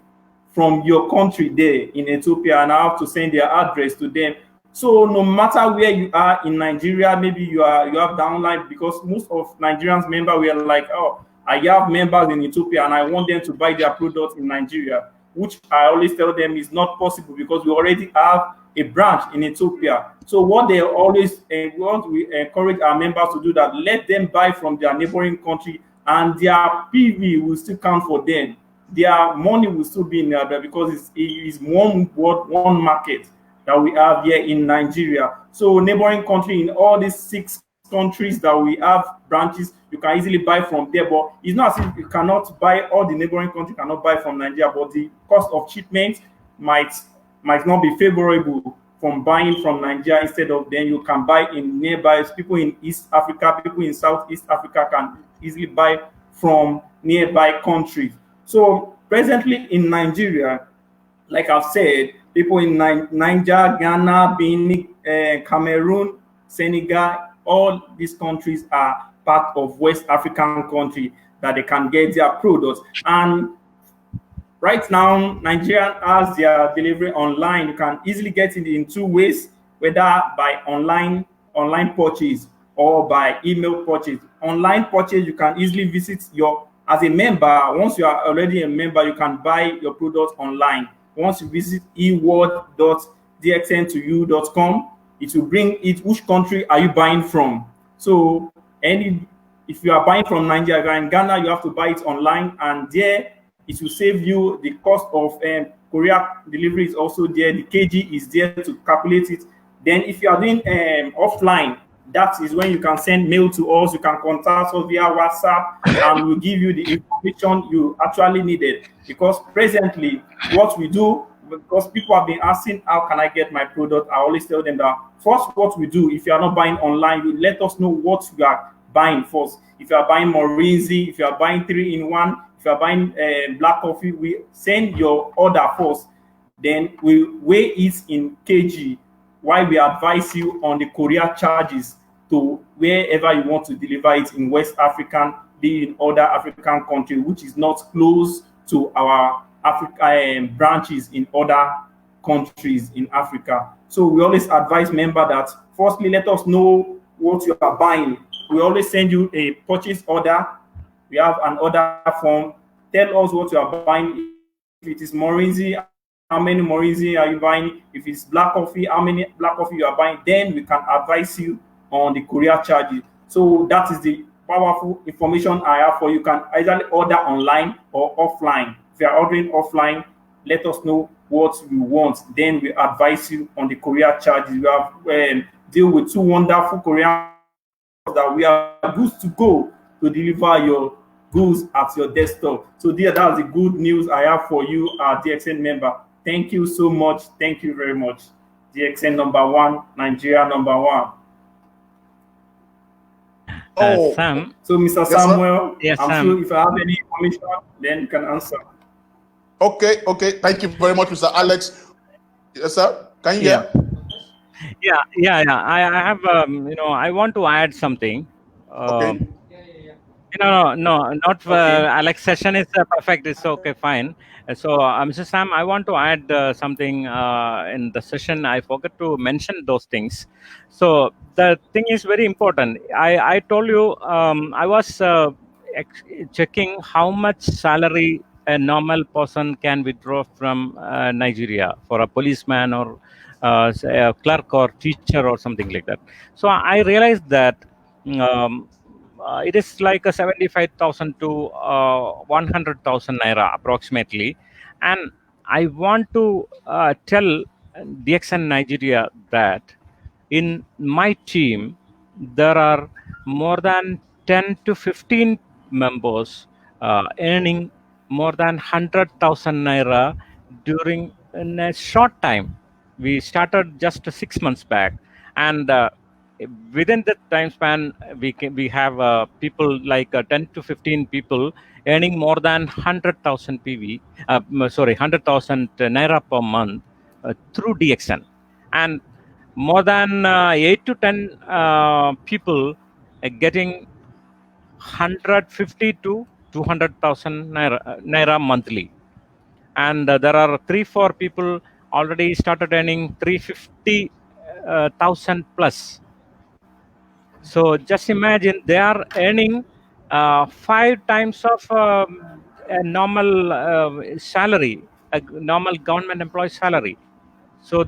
from your country there in Ethiopia, and I have to send their address to them. So no matter where you are in Nigeria, maybe you have downline, because most of Nigerians member were like, oh, I have members in Ethiopia and I want them to buy their products in Nigeria, which I always tell them is not possible, because we already have a branch in Ethiopia. So what they always what we encourage our members to do, that let them buy from their neighboring country, and their PV will still count for them. Their money will still be in there, because it's one world, one market. that we have here in Nigeria. So neighboring country, in all these 6 countries that we have branches, you can easily buy from there. But it's not as if you cannot buy, all the neighboring country cannot buy from Nigeria, but the cost of shipment might might not be favorable from buying from Nigeria. Instead of, then you can buy in nearby. People in East Africa, people in Southeast Africa can easily buy from nearby countries. So presently in Nigeria, like I've said, people in Niger, Ghana, Benin, Cameroon, Senegal, all these countries are part of West African country that they can get their products. And right now, Nigeria has their delivery online. You can easily get it in 2 ways, whether by online purchase or by email purchase. Online purchase, you can easily visit your, as a member. Once you are already a member, you can buy your products online. Once you visit eword.dxn2u.com, it will bring it which country are you buying from. So if you are buying from Nigeria, if you are in Ghana, you have to buy it online, and there it will save you the cost of courier delivery is also there. The kg is there to calculate it. Then if you are doing offline, that is when you can send mail to us. You can contact us via WhatsApp, and we'll give you the information you actually needed. Because presently, what we do, because people have been asking, how can I get my product? I always tell them that first, what we do, if you are not buying online, you let us know what you are buying first. If you are buying Morinzi, if you are buying 3-in-1, if you are buying black coffee, we send your order first. Then we weigh it in kg, while we advise you on the courier charges to wherever you want to deliver it in West African, be in other African countries, which is not close to our branches in other countries in Africa. So we always advise members that firstly, let us know what you are buying. We always send you a purchase order. We have an order form. Tell us what you are buying. If it is Morinzi, how many Morinzi are you buying? If it's black coffee, how many black coffee you are buying? Then we can advise you on the courier charges. So that is the powerful information I have for you. You can either order online or offline. If you are ordering offline, let us know what you want. Then we advise you on the courier charges. We have deal with 2 wonderful courier that we are good to go to deliver your goods at your desktop. So dear, that's the good news I have for you, our DXN member. Thank you so much. Thank you very much. DXN #1, Nigeria #1. Sam. So Mr. Yes, Samuel, yes, I'm Sam. sure if I have any information, then you can answer. Okay. Thank you very much, Mr. Alex. Yes, sir. Can you hear? Yeah. I have, I want to add something. Okay. No, not for Okay. Alex session is perfect. It's okay, fine. So, Mr. Sam, I want to add something in the session. I forgot to mention those things. So the thing is very important. I told you I was checking how much salary a normal person can withdraw from Nigeria for a policeman or say a clerk or teacher or something like that. So I realized that. Um, it is like a 75,000 to 100,000 naira approximately, and I want to tell DXN Nigeria that in my team there are more than 10 to 15 members earning more than 100,000 naira during in a short time. We started just 6 months back, and within that time span we have people like 10 to 15 people earning more than 100,000 PV, 100,000 naira per month through DXN, and more than 8 to 10 people getting 150 to 200,000 naira monthly, and there are 3 4 people already started earning 350,000 plus. So just imagine they are earning 5 times of a normal salary, a normal government employee salary. So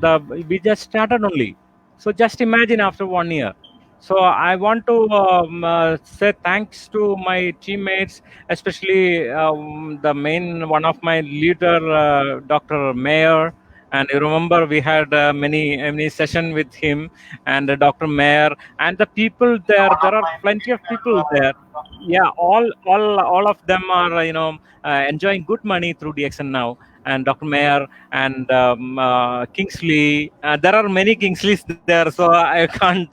we just started only. So just imagine after 1 year. So I want to say thanks to my teammates, especially the main one of my leader, Dr. Mayor, And you remember we had many session with him and Dr. Mayer and the people there. There are plenty of people there. Yeah, all of them are enjoying good money through DXN now. And Dr. Mayer and Kingsley. There are many Kingsleys there, so I can't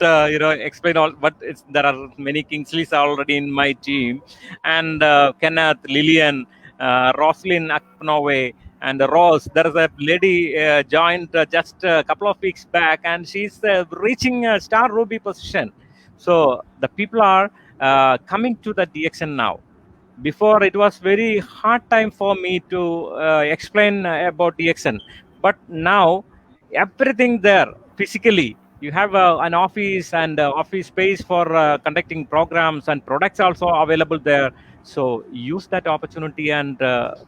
explain all. But there are many Kingsleys already in my team, and Kenneth, Lillian, Roslyn Aknove, and Rose. There is a lady joined just a couple of weeks back, and she's reaching a star ruby position. So the people are coming to the DXN now. Before it was very hard time for me to explain about DXN, but now everything there physically. You have an office and office space for conducting programs, and products also available there. So use that opportunity and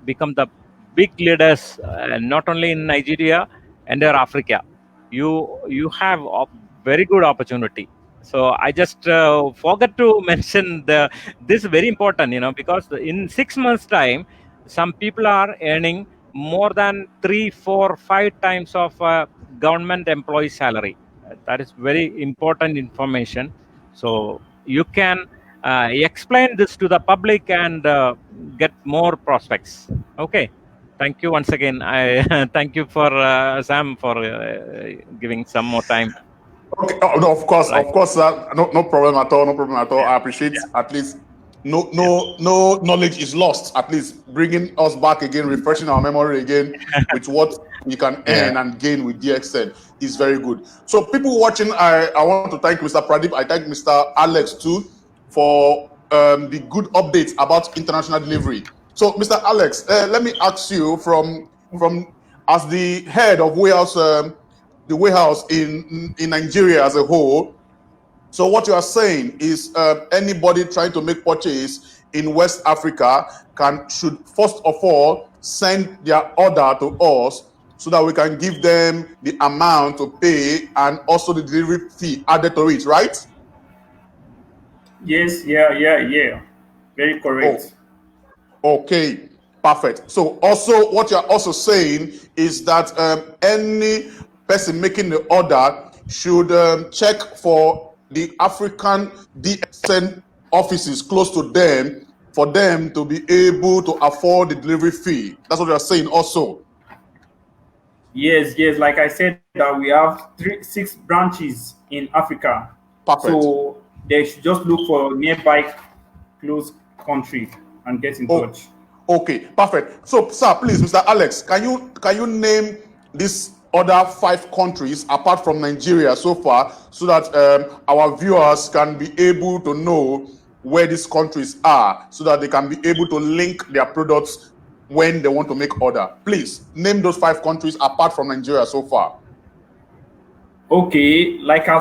become the big leaders, not only in Nigeria, entire Africa. You have a very good opportunity. So I just forgot to mention this is very important, because in 6 months time, some people are earning more than 3, 4, 5 times of government employee salary. That is very important information. So you can explain this to the public and get more prospects. Okay. Thank you once again. I thank you for Sam for giving some more time. Okay. Oh, no, Right. of course, no problem at all. No problem at all. I appreciate at least no knowledge is lost. At least bringing us back again, refreshing our memory again with what we can earn and gain with DXN is very good. So, people watching, I want to thank Mr. Pradeep. I thank Mr. Alex too for the good updates about international delivery. So, Mr. Alex, let me ask you from as the head of warehouse. The warehouse in Nigeria as a whole. So what you are saying is anybody trying to make purchase in West Africa should first of all send their order to us so that we can give them the amount to pay and also the delivery fee added to it, right? Yes, yeah. Very correct. Okay, perfect. So also what you're also saying is that any person making the order should check for the African DSN offices close to them for them to be able to afford the delivery fee. That's what you're saying also. Yes. Like I said, that we have 6 branches in Africa. Perfect. So they should just look for nearby close country and get in touch. Okay, perfect. So, sir, please, Mr. Alex, can you name these other 5 countries apart from Nigeria so far, so that our viewers can be able to know where these countries are, so that they can be able to link their products when they want to make order? Please name those 5 countries apart from Nigeria so far. Okay, like I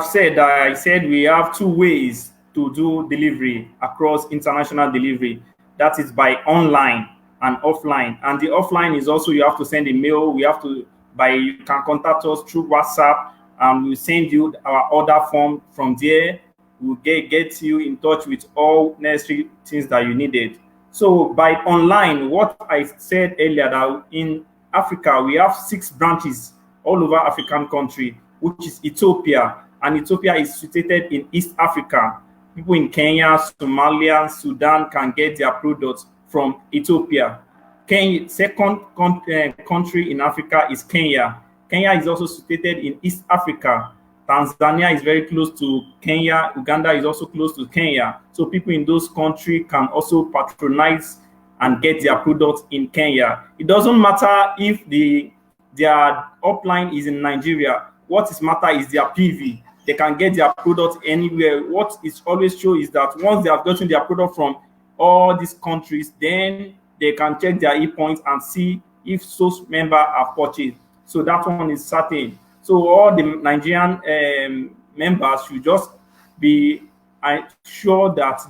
said we have 2 ways to do delivery across international delivery. That is by online and offline. And the offline is also you have to send a mail. You can contact us through WhatsApp, and we'll send you our order form. From there, we'll get you in touch with all necessary things that you needed. So by online, what I said earlier, that in Africa we have 6 branches all over African country, which is Ethiopia, and Ethiopia is situated in East Africa. People in Kenya, Somalia, Sudan can get their products from Ethiopia. Second country in Africa is Kenya. Kenya is also situated in East Africa. Tanzania is very close to Kenya. Uganda is also close to Kenya. So people in those countries can also patronize and get their products in Kenya. It doesn't matter if their upline is in Nigeria. What is matter is their PV. They can get their products anywhere. What is always true is that once they have gotten their product from all these countries, then they can check their e-points and see if those members have purchased. So that one is certain. So all the Nigerian members should just be sure that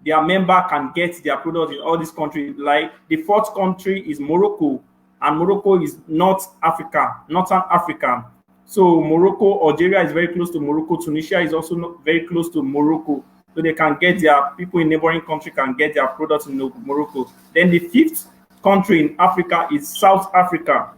their member can get their products in all these countries. Like the 4th country is Morocco, and Morocco is Northern Africa. So Morocco, Algeria is very close to Morocco. Tunisia is also very close to Morocco. So they can get people in neighboring country can get their products in Morocco. Then the 5th country in Africa is South Africa.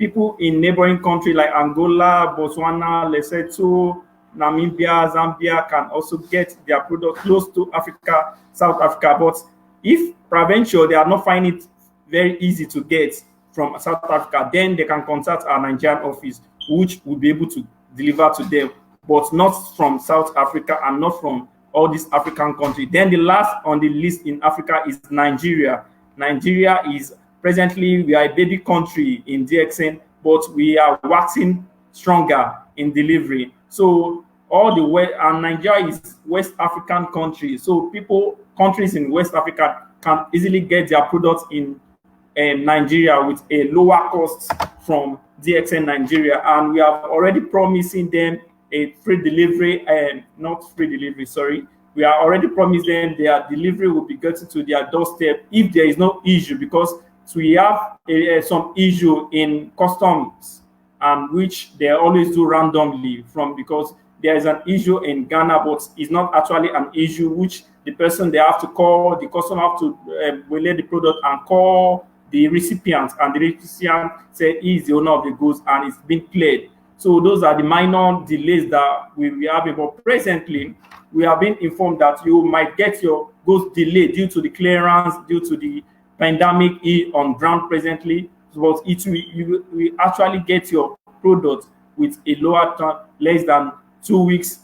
people in neighboring countries like Angola, Botswana, Lesotho, Namibia, Zambia can also get their product close to Africa, South Africa. But if provincial, they are not finding it very easy to get from South Africa, then they can contact our Nigerian office, which will be able to deliver to them, but not from South Africa and not from all these African countries. Then the last on the list in Africa is Nigeria. Nigeria is presently, we are a baby country in DXN, but we are waxing stronger in delivery. So all the way, and Nigeria is West African country. So countries in West Africa can easily get their products in Nigeria with a lower cost from DXN Nigeria. And we are already promising them a free delivery, not free delivery, sorry. We are already promising them their delivery will be getting to their doorstep if there is no issue, because we have some issue in customs, which they always do randomly because there is an issue in Ghana, but it's not actually an issue which the person they have to call, the customer have to relay the product and call the recipient, and the recipient say he's the owner of the goods and it's been cleared. So those are the minor delays that we are having. But presently, we have been informed that you might get your goods delayed due to the clearance, due to the pandemic on ground presently. But you will actually get your product with a lower time, less than 2 weeks.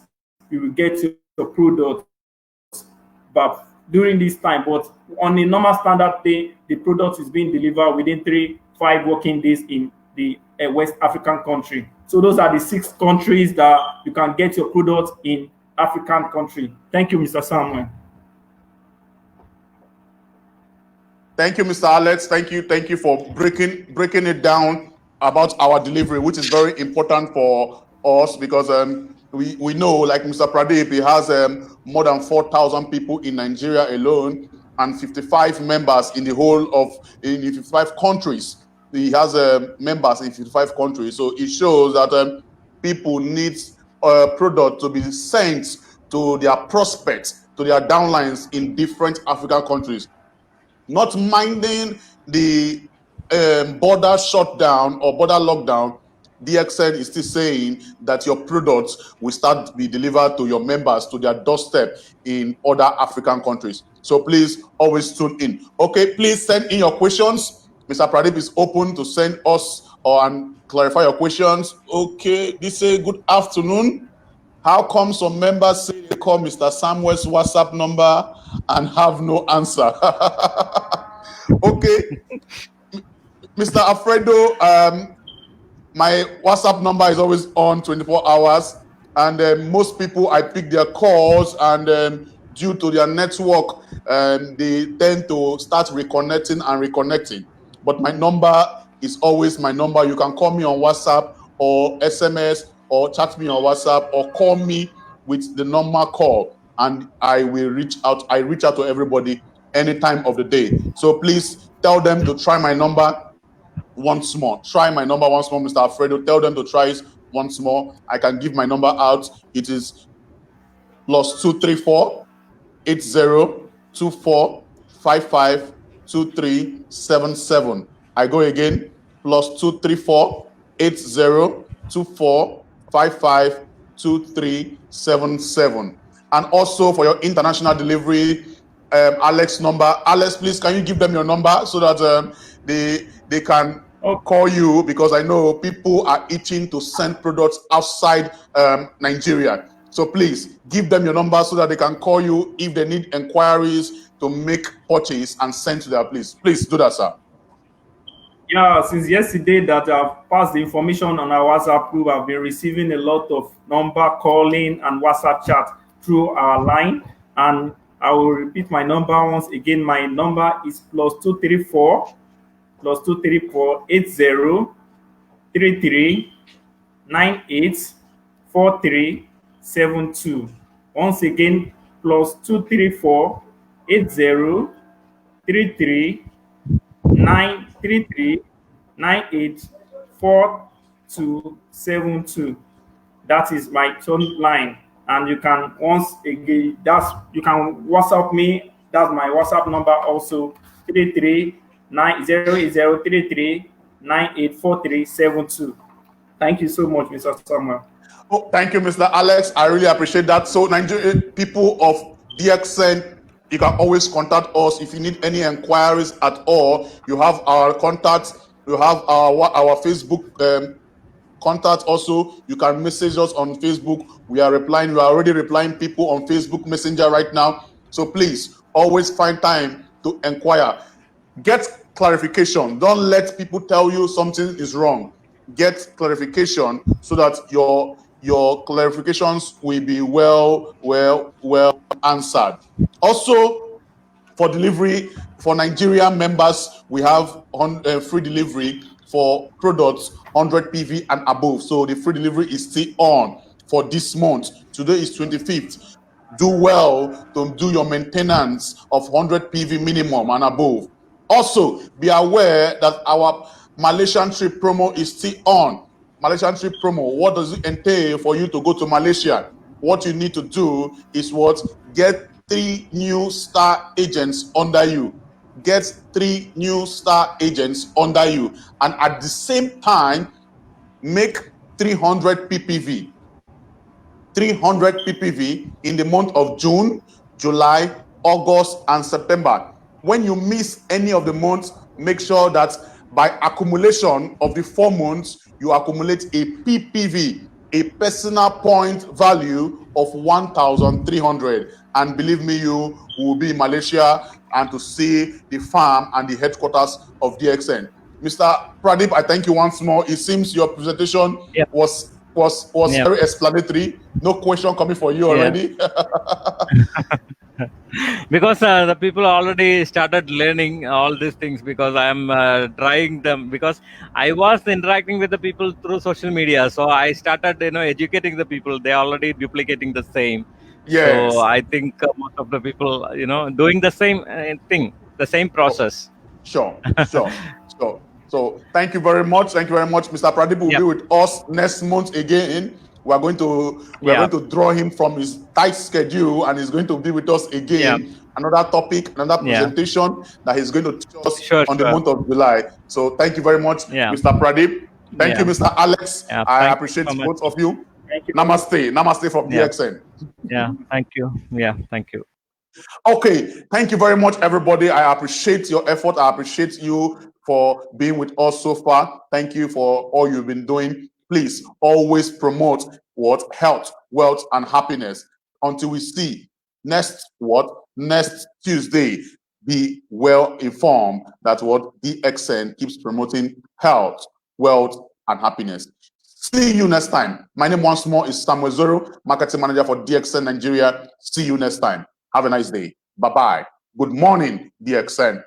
You will get your product, but during this time. But on a normal standard day, the product is being delivered within 3-5 working days in the West African country. So those are the 6 countries that you can get your product in African country. Thank you, Mr. Samuel. Thank you, Mr. Alex. Thank you for breaking it down about our delivery, which is very important for us, because we know, like Mr. Pradeep, he has more than 4,000 people in Nigeria alone and 55 members in the whole of in 55 countries. He has members in 55 countries, so it shows that people need product to be sent to their prospects, to their downlines in different African countries. Not minding the border shutdown or border lockdown, DXN is still saying that your products will start to be delivered to your members to their doorstep in other African countries. So please always tune in. Okay, please send in your questions. Mr. Pradeep is open to send us and clarify your questions. Okay, this is good afternoon. How come some members say they call Mr. Samuel's WhatsApp number and have no answer? Okay, Mr. Alfredo, my WhatsApp number is always on 24 hours, and most people, I pick their calls, and due to their network, they tend to start reconnecting and reconnecting. But my number is always my number. You can call me on WhatsApp or SMS or chat me on WhatsApp or call me with the normal call, and I will reach out. I reach out to everybody any time of the day. So please tell them to try my number once more. Try my number once more, Mr. Alfredo. Tell them to try it once more. I can give my number out. It is +234 8024 552377. I go again, +234 8024 552377. And also for your international delivery, Alex number. Alex, please, can you give them your number so that they can call you, because I know people are itching to send products outside Nigeria. So please give them your number so that they can call you if they need inquiries to make purchase and send to their place. Please do that, sir. Yeah, since yesterday that I've passed the information on our WhatsApp group, I've been receiving a lot of number calling and WhatsApp chat through our line. And I will repeat my number once again. My number is +234 80 33 98 4372. Once again, +234 80 33 933 98 4272. That is my phone line, and you can once again you can WhatsApp me. That's my WhatsApp number also, 33 9080 33 984372. Thank you so much, Mr. Samuel. Oh, thank you, Mr. Alex. I really appreciate that. So, Nigeria people of DXN, you can always contact us if you need any inquiries at all. You have our contacts. You have our Facebook contact. Also, you can message us on Facebook. We are replying. We are already replying people on Facebook Messenger right now. So please always find time to inquire. Get clarification. Don't let people tell you something is wrong. Get clarification so that your clarifications will be well answered. Also, for delivery for Nigerian members, we have on free delivery for products 100 PV and above. So the free delivery is still on for this month. Today is 25th. Do well to do your maintenance of 100 PV minimum and above. Also, be aware that our Malaysian trip promo is still on. Malaysian trip promo, what does it entail for you to go to Malaysia? What you need to do is what? Get 3 new star agents under you. Get 3 new star agents under you. And at the same time, make 300 PPV. 300 PPV in the month of June, July, August, and September. When you miss any of the months, make sure that by accumulation of the 4 months, you accumulate a PPV, a personal point value of 1,300. And believe me, you will be in Malaysia and to see the farm and the headquarters of DXN. Mr. Pradeep, I thank you once more. It seems your presentation was very explanatory. No question coming for you already. Because the people already started learning all these things, because I am trying them, because I was interacting with the people through social media, so I started educating the people. They already duplicating the same. Yes. So I think most of the people doing the same thing, the same process. Sure. So thank you very much. Thank you very much. Mr. Pradeep will be with us next month again. We are going to draw him from his tight schedule, and he's going to be with us again. Another topic, another presentation that he's going to teach us on the month of July. So thank you very much, Mr. Pradeep. Thank you, Mr. Alex. I appreciate both of you. Thank you. Namaste. Namaste from DXN. Yeah, thank you. Yeah, thank you. Okay, thank you very much, everybody. I appreciate your effort. I appreciate you for being with us so far. Thank you for all you've been doing. Please always promote what? Health, wealth, and happiness. Until we see next Tuesday, be well informed that what DXN keeps promoting health, wealth, and happiness. See you next time. My name once more is Samuel Zoro, Marketing Manager for DXN Nigeria. See you next time. Have a nice day. Bye-bye. Good morning, DXN.